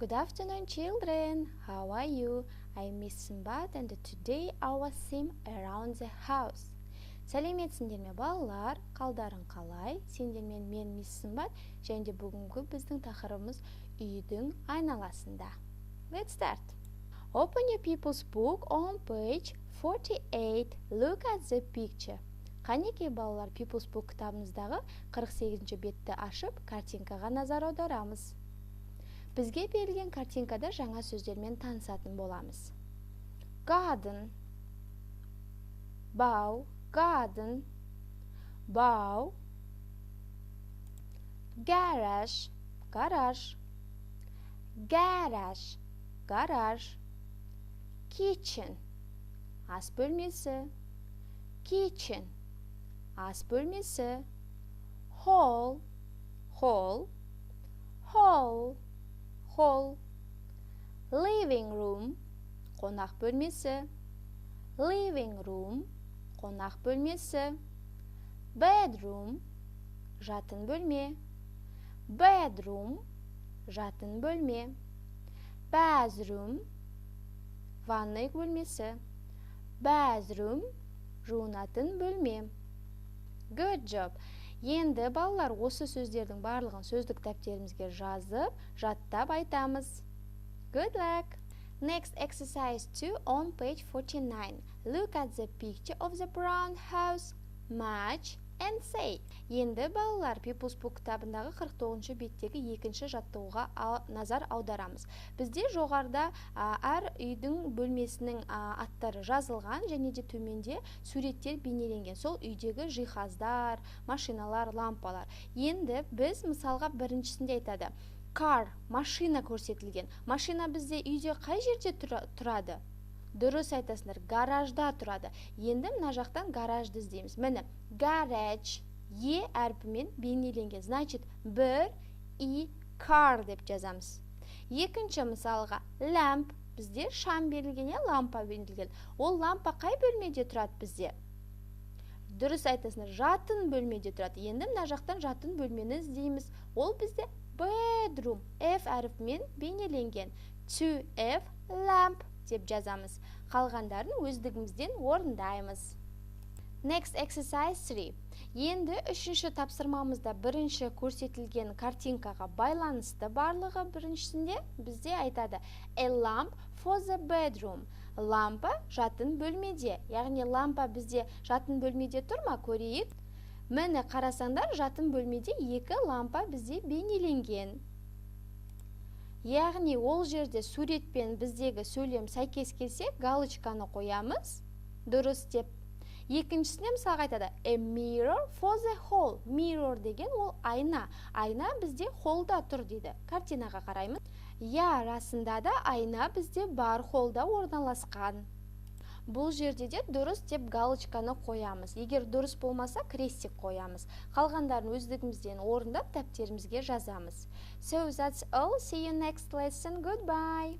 Good afternoon, children. How are you? I'm Miss Sinbad and today our theme around the house. Сәлеметсіңдер ме балалар? Қалдарың қалай? Сендермен мен Мисс Сымбат және де бүгінгі біздің тақырыбымыз үйдің айналасында. Let's start. Open your people's book on page 48. Look at the picture. Қанекей балалар, People's Book кітабымыздағы 48-ші бетті ашып, картинкаға назар аударамыз. Бізге берілген картинкада жаңа сөздермен танысатын боламыз. Garden, bow, garden, bow. Garage, garage, garage, garage. Kitchen, ас бөлмесі, kitchen, ас бөлмесі. Hall, hall, hall, hall. Living room, қонақ бөлмесі, living room, қонақ бөлмесі. Bedroom, жатын бөлме, bedroom, жатын бөлме. Bathroom, ванной бөлмесі, bathroom, жуынатын бөлме. Good job. Енді балалар осы сөздердің барлығын сөздік дәптерімізге жазып, жаттап айтамыз. Good luck. Next exercise 2 on page 49. Look at the picture of the brown house. Match and say. Енді балалар People's Book кітабындағы 49-ші беттегі екінші жаттығуға назар аударамыз. Бізде жоғарыда әр үйдің бөлмесінің аттары жазылған және де төменде суреттер бейнеленген. Сол үйдегі жиһаздар, машиналар, лампалар. Енді біз мысалға біріншісінде айтады. Car, машина көрсетілген. Машина бізде үйде қай жерде тұрады? Дұрыс айтасыңдар, гаражда тұрады. Енді мына жақтан гаражды іздейміз. Міне, garage, е әрпімен бейнеленген. Значит, бір и car деп жазамыз. Екінші мысалға, lamp, бізде шам берілген, лампа берілген. Ол лампа қай бөлмеде тұрады бізде? Дұрыс айтасыңдар, жатын бөлмеде тұрады. Енді мына жақтан жатын бөлмені іздейміз. Ол бізде bedroom, F әрпімен бейнеленген. 2F lamp деп жазамыз. Қалғандарын өздігімізден орындаймыз. Next exercise 3. Енді үшінші тапсырмамызда бірінші көрсетілген картинкаға байланысты барлығы біріншісінде бізде айтады. A lamp for the bedroom. Лампа жатын бөлмеде. Яғни лампа бізде жатын бөлмеде тұр ма? Көрейік. Міне қарасаңдар, жатын бөлмеде екі лампа бізде бейнеленген. Яғни ол жерде суретпен біздегі сөйлем сәйкес келсе, галочканы қоямыз. Дұрыс деп. Екіншісіне мысалға айтады. A mirror for the hall. Mirror деген ол айна. Айна бізде холлда тұр дейді. Картинаға қараймыз. Я, расында да айна бізде бар холлда орналасқан. Бұл жерде де дұрыс деп галочканы қоямыз. Егер дұрыс болмаса, крестик қоямыз. Қалғандарын өздігімізден орындап дәптерімізге жазамыз. So that's all. See you next lesson. Goodbye.